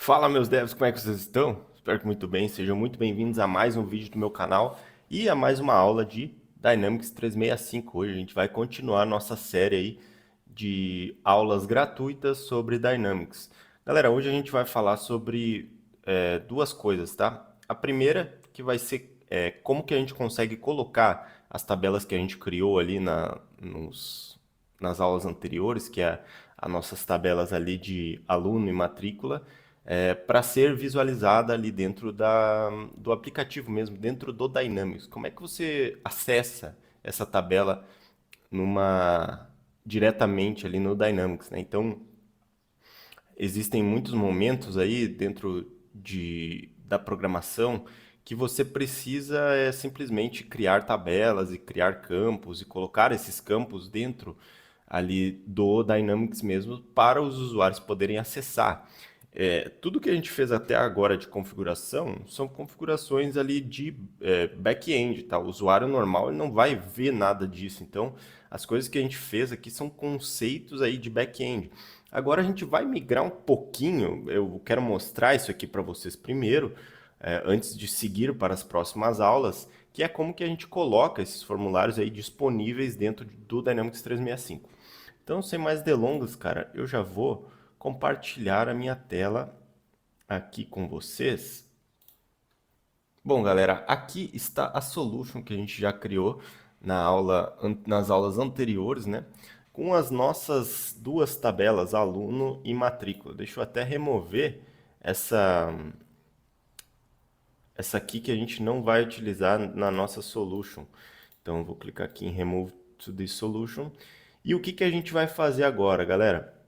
Fala meus devs, como é que vocês estão? Espero que muito bem, sejam muito bem-vindos a mais um vídeo do meu canal e a mais uma aula de Dynamics 365. Hoje a gente vai continuar nossa série aí de aulas gratuitas sobre Dynamics. Galera, hoje a gente vai falar sobre duas coisas, tá? A primeira que vai ser como que a gente consegue colocar as tabelas que a gente criou ali nas aulas anteriores, que é as nossas tabelas ali de aluno e matrícula, para ser visualizada ali dentro do aplicativo mesmo, dentro do Dynamics. Como é que você acessa essa tabela numa diretamente ali no Dynamics, né? Então, existem muitos momentos aí dentro da programação que você precisa simplesmente criar tabelas e criar campos e colocar esses campos dentro ali do Dynamics mesmo para os usuários poderem acessar. Tudo que a gente fez até agora de configuração são configurações ali de back-end, tá? O usuário normal ele não vai ver nada disso. Então, as coisas que a gente fez aqui são conceitos aí de back-end. Agora a gente vai migrar um pouquinho. Eu quero mostrar isso aqui para vocês primeiro, antes de seguir para as próximas aulas, que é como que a gente coloca esses formulários aí disponíveis dentro do Dynamics 365. Então, sem mais delongas, cara, eu já vou compartilhar a minha tela aqui com vocês. Bom, galera, aqui está a solution que a gente já criou nas aulas anteriores, né? Com as nossas duas tabelas, aluno e matrícula. Deixa eu até remover essa, essa aqui que a gente não vai utilizar na nossa solution. Então, eu vou clicar aqui em Remove to this solution. E o que que a gente vai fazer agora, galera?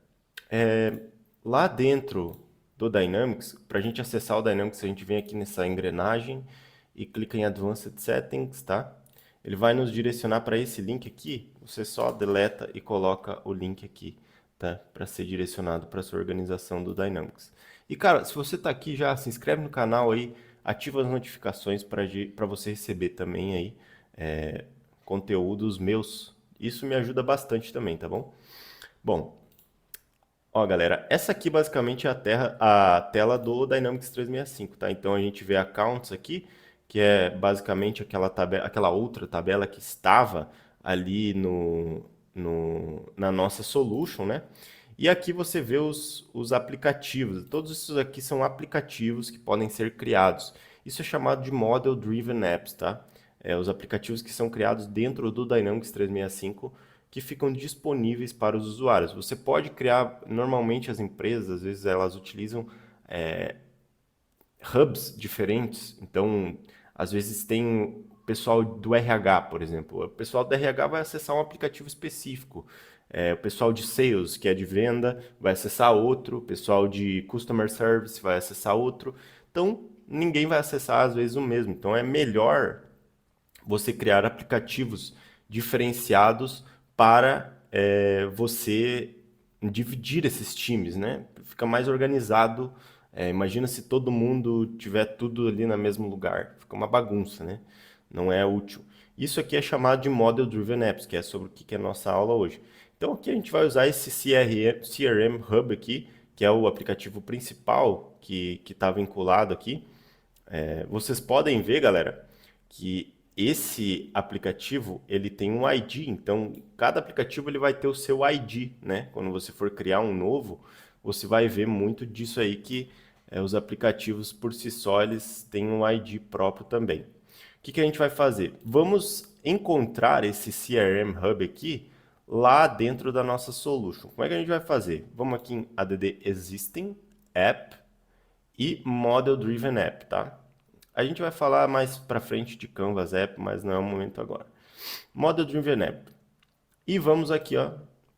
Lá dentro do Dynamics, para a gente acessar o Dynamics, a gente vem aqui nessa engrenagem e clica em Advanced Settings, tá? Ele vai nos direcionar para esse link aqui. Você só deleta e coloca o link aqui, tá? Para ser direcionado para sua organização do Dynamics. E cara, se você está aqui já, se inscreve no canal aí, ativa as notificações para você receber também aí conteúdos meus. Isso me ajuda bastante também, tá bom? Bom, ó, galera, essa aqui basicamente é a tela do Dynamics 365, tá? Então a gente vê accounts aqui, que é basicamente aquela outra tabela que estava ali na nossa solution, né? E aqui você vê os aplicativos. Todos esses aqui são aplicativos que podem ser criados. Isso é chamado de Model Driven Apps, tá? Os aplicativos que são criados dentro do Dynamics 365 que ficam disponíveis para os usuários. Você pode criar, normalmente as empresas, às vezes elas utilizam hubs diferentes, então às vezes tem o pessoal do RH, por exemplo. O pessoal do RH vai acessar um aplicativo específico. O pessoal de sales, que é de venda, vai acessar outro. O pessoal de customer service vai acessar outro. Então, ninguém vai acessar às vezes o mesmo. Então, é melhor você criar aplicativos diferenciados para você dividir esses times, né? Fica mais organizado. Imagina se todo mundo tiver tudo ali no mesmo lugar, fica uma bagunça, né? Não é útil. Isso aqui é chamado de Model Driven Apps, que é sobre o que é a nossa aula hoje. Então aqui a gente vai usar esse CRM Hub aqui, que é o aplicativo principal que está vinculado aqui. Vocês podem ver, galera, que esse aplicativo ele tem um ID, então cada aplicativo ele vai ter o seu ID, né? Quando você for criar um novo, você vai ver muito disso aí que os aplicativos por si só eles têm um ID próprio também. O que que a gente vai fazer? Vamos encontrar esse CRM Hub aqui lá dentro da nossa solution. Como é que a gente vai fazer? Vamos aqui em add existing app e Model Driven App, tá? A gente vai falar mais para frente de Canvas App, mas não é o momento agora. Model Driven App. E vamos aqui, ó,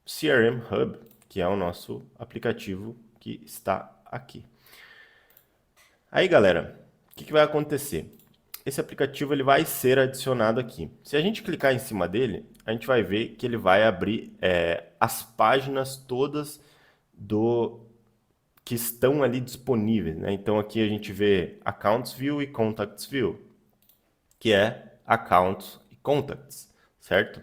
CRM Hub, que é o nosso aplicativo que está aqui. Aí, galera, o que vai acontecer? Esse aplicativo ele vai ser adicionado aqui. Se a gente clicar em cima dele, a gente vai ver que ele vai abrir as páginas todas do que estão ali disponíveis, né? Então aqui a gente vê Accounts View e Contacts View, que é Accounts e Contacts, certo?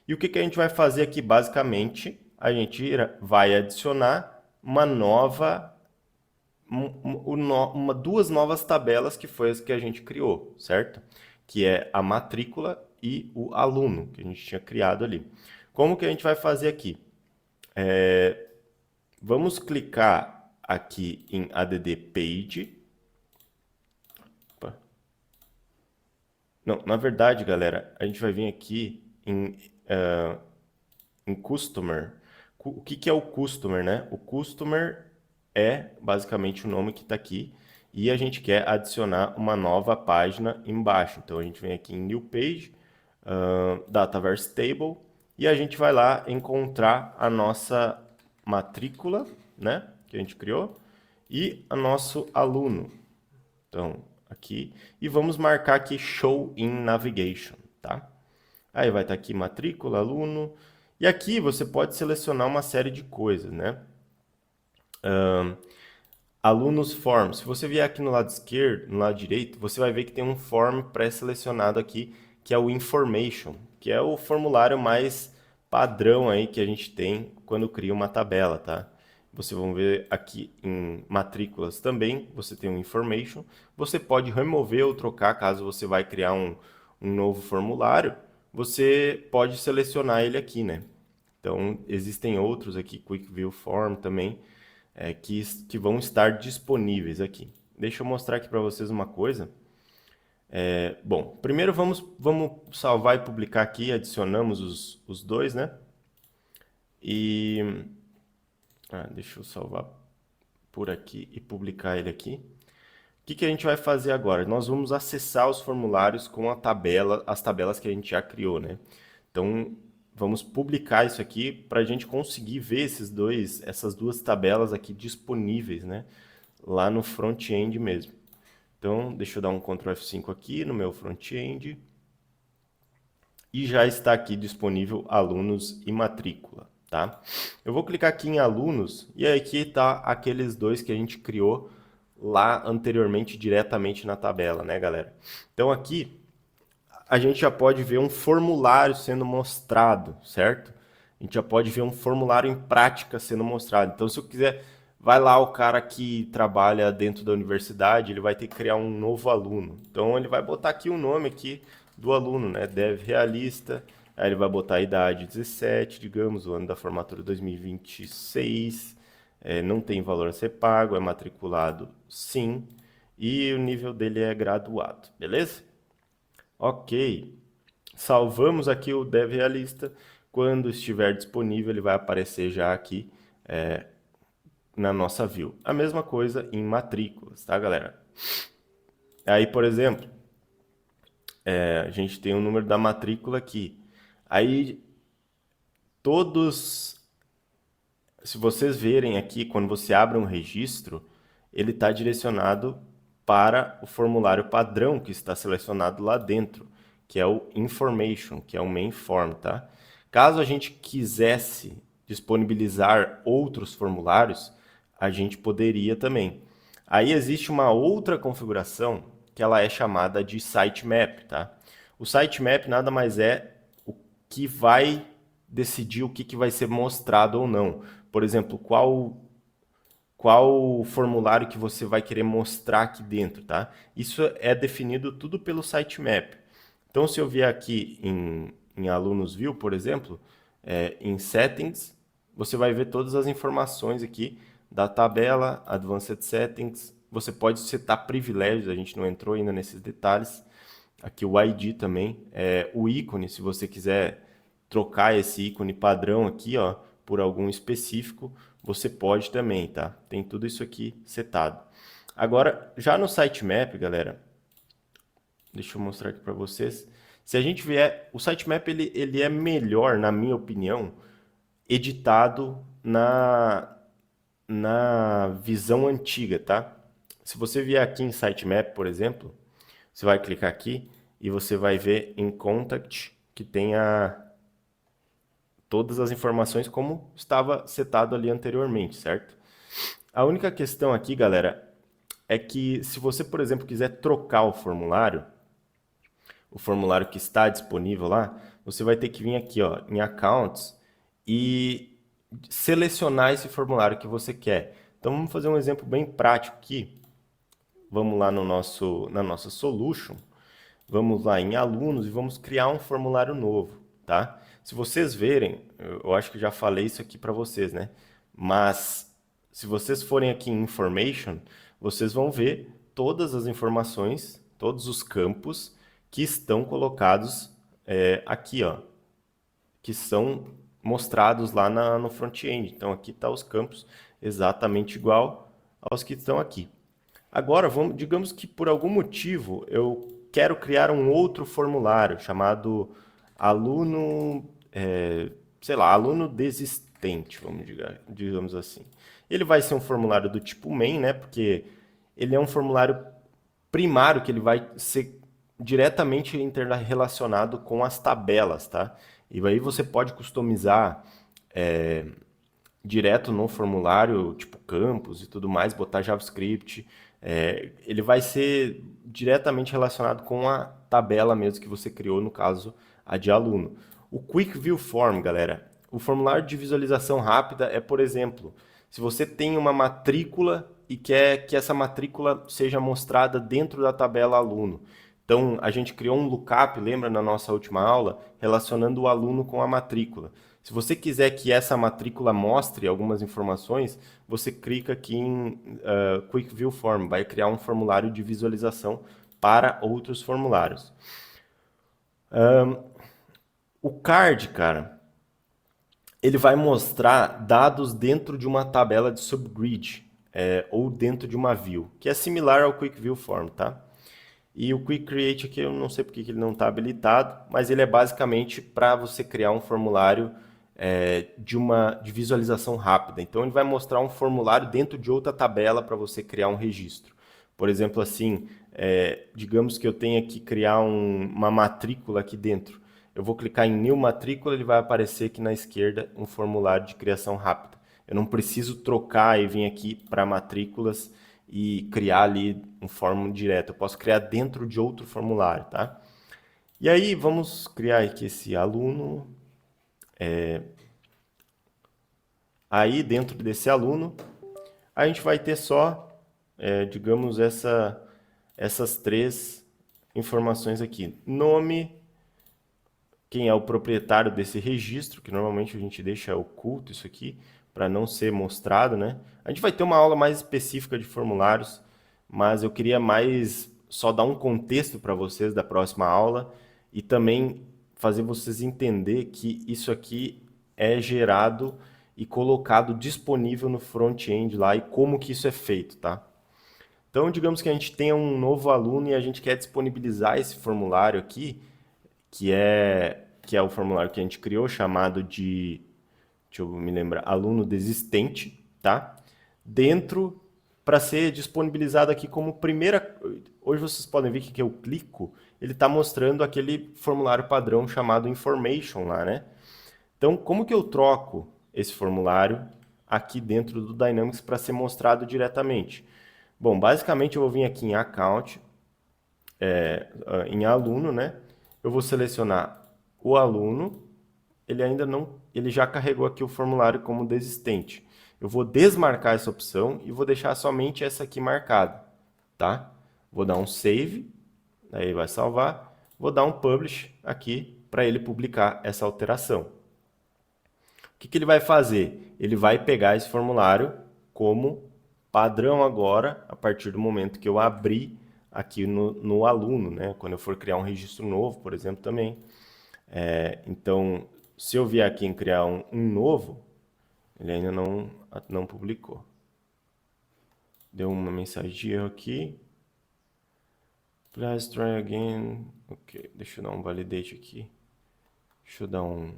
E o que que a gente vai fazer aqui basicamente? A gente vai adicionar duas novas tabelas que foi as que a gente criou, certo? Que é a matrícula e o aluno, que a gente tinha criado ali. Como que a gente vai fazer aqui? Vamos clicar aqui em add page. Opa. Não, na verdade, galera, a gente vai vir aqui em customer. O que que é o customer, né? O customer é basicamente o nome que está aqui e a gente quer adicionar uma nova página embaixo. Então a gente vem aqui em New Page, Dataverse Table, e a gente vai lá encontrar a nossa matrícula, né, que a gente criou, e o nosso aluno. Então, aqui, e vamos marcar aqui Show in Navigation, tá? Aí vai estar aqui matrícula, aluno, e aqui você pode selecionar uma série de coisas, né? Alunos form. Se você vier aqui no lado esquerdo, no lado direito, você vai ver que tem um form pré-selecionado aqui, que é o information, que é o formulário mais padrão aí que a gente tem quando cria uma tabela, tá? Vocês vão ver aqui em matrículas também, você tem um information. Você pode remover ou trocar caso você vai criar um novo formulário. Você pode selecionar ele aqui, né? Então, existem outros aqui, Quick View Form também, que vão estar disponíveis aqui. Deixa eu mostrar aqui para vocês uma coisa. Bom, primeiro vamos salvar e publicar aqui, adicionamos os dois, né? E deixa eu salvar por aqui e publicar ele aqui. O que a gente vai fazer agora? Nós vamos acessar os formulários com as tabelas que a gente já criou, né? Então, vamos publicar isso aqui para a gente conseguir ver essas duas tabelas aqui disponíveis, né? Lá no front-end mesmo. Então, deixa eu dar um Ctrl F5 aqui no meu front-end. E já está aqui disponível alunos e matrícula, tá? Eu vou clicar aqui em alunos e aqui está aqueles dois que a gente criou lá anteriormente diretamente na tabela, né, galera? Então aqui a gente já pode ver um formulário sendo mostrado, certo? A gente já pode ver um formulário em prática sendo mostrado. Então, se eu quiser, vai lá o cara que trabalha dentro da universidade, ele vai ter que criar um novo aluno. Então, ele vai botar aqui o nome aqui do aluno, né? Dev realista. Aí ele vai botar a idade 17, digamos, o ano da formatura 2026. Não tem valor a ser pago, é matriculado sim. E o nível dele é graduado, beleza? Ok, salvamos aqui o Dev Realista. Quando estiver disponível, ele vai aparecer já aqui na nossa view. A mesma coisa em matrículas, tá, galera? Aí, por exemplo, a gente tem o número da matrícula aqui. Aí, se vocês verem aqui, quando você abre um registro, ele está direcionado para o formulário padrão que está selecionado lá dentro, que é o Information, que é o main form, tá? Caso a gente quisesse disponibilizar outros formulários, a gente poderia também. Aí existe uma outra configuração que ela é chamada de sitemap, tá? O sitemap nada mais é o que vai decidir o que vai ser mostrado ou não. Por exemplo, qual formulário que você vai querer mostrar aqui dentro, tá? Isso é definido tudo pelo sitemap. Então, se eu vier aqui em Alunos View, por exemplo, em Settings, você vai ver todas as informações aqui da tabela, Advanced Settings. Você pode setar privilégios, a gente não entrou ainda nesses detalhes. Aqui o ID também, o ícone, se você quiser trocar esse ícone padrão aqui, ó, por algum específico, você pode também, tá? Tem tudo isso aqui setado. Agora, já no sitemap, galera, deixa eu mostrar aqui para vocês. Se a gente vier, o sitemap ele é melhor, na minha opinião, editado na visão antiga, tá? Se você vier aqui em sitemap, por exemplo, você vai clicar aqui e você vai ver em Contact que tem todas as informações como estava setado ali anteriormente, certo? A única questão aqui, galera, é que se você, por exemplo, quiser trocar o formulário que está disponível lá, você vai ter que vir aqui, ó, em Accounts e selecionar esse formulário que você quer. Então vamos fazer um exemplo bem prático aqui. Vamos lá na nossa solution, vamos lá em alunos e vamos criar um formulário novo, tá? Se vocês verem, eu acho que já falei isso aqui para vocês, né? Mas se vocês forem aqui em information, vocês vão ver todas as informações, todos os campos que estão colocados aqui, ó, que são mostrados lá no front-end. Então aqui está os campos exatamente igual aos que estão aqui. Agora, digamos que por algum motivo eu quero criar um outro formulário chamado aluno, sei lá, aluno desistente, digamos assim. Ele vai ser um formulário do tipo main, né? Porque ele é um formulário primário que ele vai ser diretamente interrelacionado com as tabelas, tá? E aí você pode customizar direto no formulário, tipo campos e tudo mais, botar JavaScript. Ele vai ser diretamente relacionado com a tabela mesmo que você criou, no caso, a de aluno. O Quick View Form, galera, o formulário de visualização rápida é, por exemplo, se você tem uma matrícula e quer que essa matrícula seja mostrada dentro da tabela aluno. Então, a gente criou um lookup, lembra na nossa última aula, relacionando o aluno com a matrícula. Se você quiser que essa matrícula mostre algumas informações, você clica aqui em Quick View Form, vai criar um formulário de visualização para outros formulários. O card, cara, ele vai mostrar dados dentro de uma tabela de subgrid, ou dentro de uma view, que é similar ao Quick View Form, tá? E o Quick Create aqui eu não sei porque que ele não está habilitado, mas ele é basicamente para você criar um formulário de visualização rápida. Então ele vai mostrar um formulário dentro de outra tabela para você criar um registro. Por exemplo, assim, digamos que eu tenha que criar uma matrícula aqui dentro. Eu vou clicar em New Matrícula, ele vai aparecer aqui na esquerda um formulário de criação rápida. Eu não preciso trocar e vir aqui para matrículas e criar ali um formulário direto. Eu posso criar dentro de outro formulário, tá? E aí, vamos criar aqui esse aluno. Aí, dentro desse aluno, a gente vai ter só, digamos, essas três informações aqui. Nome, quem é o proprietário desse registro, que normalmente a gente deixa oculto isso aqui, para não ser mostrado, né? A gente vai ter uma aula mais específica de formulários, mas eu queria mais só dar um contexto para vocês da próxima aula e também fazer vocês entender que isso aqui é gerado e colocado disponível no front-end lá e como que isso é feito, tá? Então, digamos que a gente tenha um novo aluno e a gente quer disponibilizar esse formulário aqui, que é o formulário que a gente criou, chamado de, deixa eu me lembrar, aluno desistente, tá? Dentro, para ser disponibilizado aqui como primeira... Hoje vocês podem ver que eu clico, ele está mostrando aquele formulário padrão chamado information lá, né? Então, como que eu troco esse formulário aqui dentro do Dynamics para ser mostrado diretamente? Bom, basicamente eu vou vir aqui em Account, em aluno, né? Eu vou selecionar o aluno, ele já carregou aqui o formulário como desistente. Eu vou desmarcar essa opção e vou deixar somente essa aqui marcada, tá? Vou dar um save, aí vai salvar. Vou dar um publish aqui para ele publicar essa alteração. O que ele vai fazer? Ele vai pegar esse formulário como padrão agora, a partir do momento que eu abrir aqui no aluno, né? Quando eu for criar um registro novo, por exemplo, também. Então, se eu vier aqui em criar um novo, ele ainda não publicou. Deu uma mensagem de erro aqui. Please try again. Ok, deixa eu dar um validate aqui. Deixa eu dar um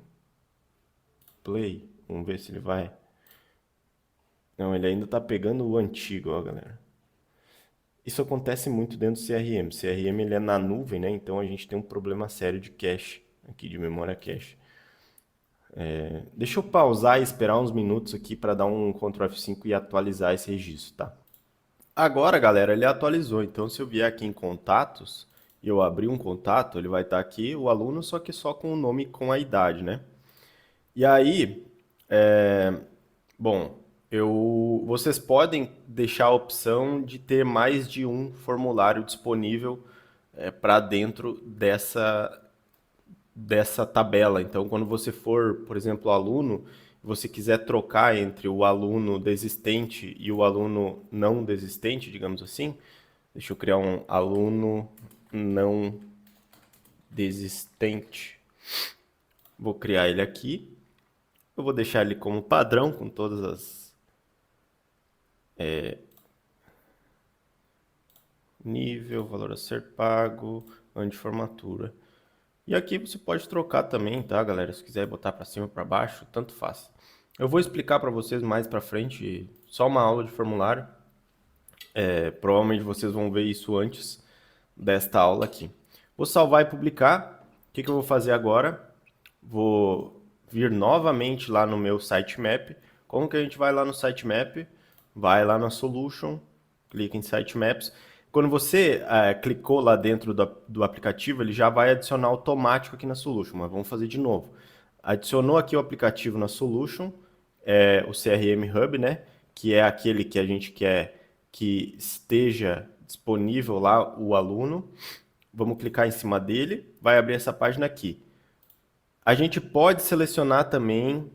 play. Vamos ver se ele vai. Não, ele ainda está pegando o antigo, ó, galera. Isso acontece muito dentro do CRM. O CRM ele é na nuvem, né? Então a gente tem um problema sério de cache, aqui de memória cache. Deixa eu pausar e esperar uns minutos aqui para dar um Ctrl F5 e atualizar esse registro, tá? Agora, galera, ele atualizou. Então, se eu vier aqui em contatos e eu abrir um contato, ele vai estar aqui, o aluno, só que só com o nome e com a idade, né? E aí, bom, Vocês podem deixar a opção de ter mais de um formulário disponível para dentro dessa tabela. Então, quando você for, por exemplo, aluno, você quiser trocar entre o aluno desistente e o aluno não desistente, digamos assim, deixa eu criar um aluno não desistente. Vou criar ele aqui. Eu vou deixar ele como padrão com todas as nível, valor a ser pago, ano de formatura. E aqui você pode trocar também, tá, galera? Se quiser botar para cima ou para baixo, tanto faz. Eu vou explicar para vocês mais para frente, só uma aula de formulário. Provavelmente vocês vão ver isso antes desta aula aqui. Vou salvar e publicar. O que eu vou fazer agora? Vou vir novamente lá no meu sitemap. Como que a gente vai lá no sitemap? Vai lá na Solution, clica em Sitemaps. Quando você clicou lá dentro do aplicativo, ele já vai adicionar automático aqui na Solution, mas vamos fazer de novo. Adicionou aqui o aplicativo na Solution, o CRM Hub, né? Que é aquele que a gente quer que esteja disponível lá o aluno. Vamos clicar em cima dele, vai abrir essa página aqui. A gente pode selecionar também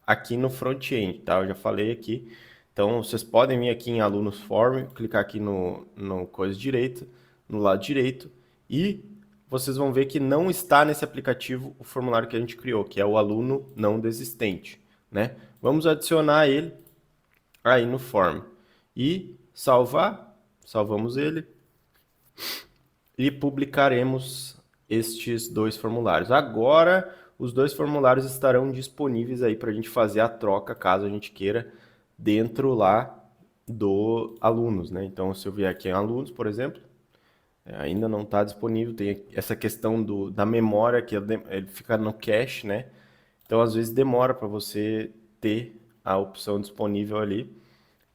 aqui no front-end, tá? Eu já falei aqui. Então, vocês podem vir aqui em Alunos Form, clicar aqui no coisa direita, no lado direito, e vocês vão ver que não está nesse aplicativo o formulário que a gente criou, que é o aluno não desistente, né? Vamos adicionar ele aí no Form. E salvar, salvamos ele, e publicaremos estes dois formulários. Agora, os dois formulários estarão disponíveis aí para a gente fazer a troca, caso a gente queira, dentro lá do alunos, né? Então, se eu vier aqui em alunos, por exemplo, ainda não está disponível, tem essa questão da memória, que ele fica no cache, né? Então, às vezes, demora para você ter a opção disponível ali,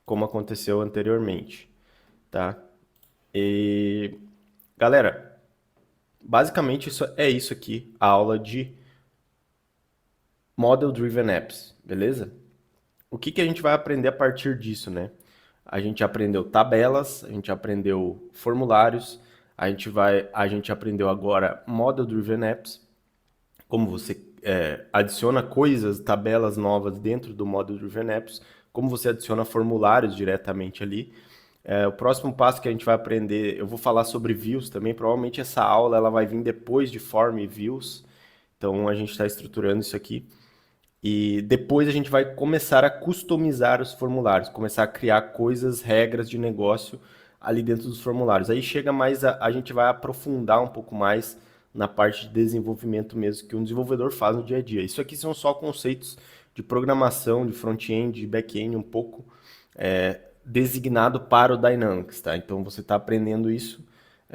como aconteceu anteriormente, tá? E, galera, basicamente isso é isso aqui, a aula de Model Driven Apps, beleza? O que a gente vai aprender a partir disso, né? A gente aprendeu tabelas, a gente aprendeu formulários, a gente aprendeu agora Model Driven Apps, como você adiciona coisas, tabelas novas dentro do Model Driven Apps, como você adiciona formulários diretamente ali. O próximo passo que a gente vai aprender, eu vou falar sobre views também, provavelmente essa aula ela vai vir depois de Form e Views, então a gente está estruturando isso aqui. E depois a gente vai começar a customizar os formulários, começar a criar coisas, regras de negócio ali dentro dos formulários. Aí chega mais, a gente vai aprofundar um pouco mais na parte de desenvolvimento mesmo que um desenvolvedor faz no dia a dia. Isso aqui são só conceitos de programação, de front-end, de back-end, um pouco designado para o Dynamics, tá? Então você está aprendendo isso,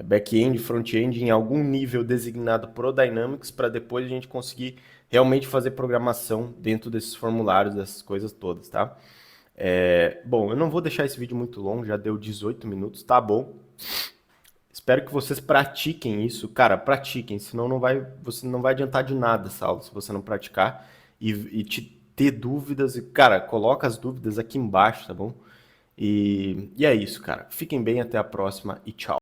back-end, front-end, em algum nível designado para o Dynamics, para depois a gente conseguir realmente fazer programação dentro desses formulários, dessas coisas todas, tá? Bom, eu não vou deixar esse vídeo muito longo, já deu 18 minutos, tá bom? Espero que vocês pratiquem isso. Cara, pratiquem, senão você não vai adiantar de nada essa aula se você não praticar e ter dúvidas. Cara, coloca as dúvidas aqui embaixo, tá bom? E é isso, cara. Fiquem bem, até a próxima e tchau.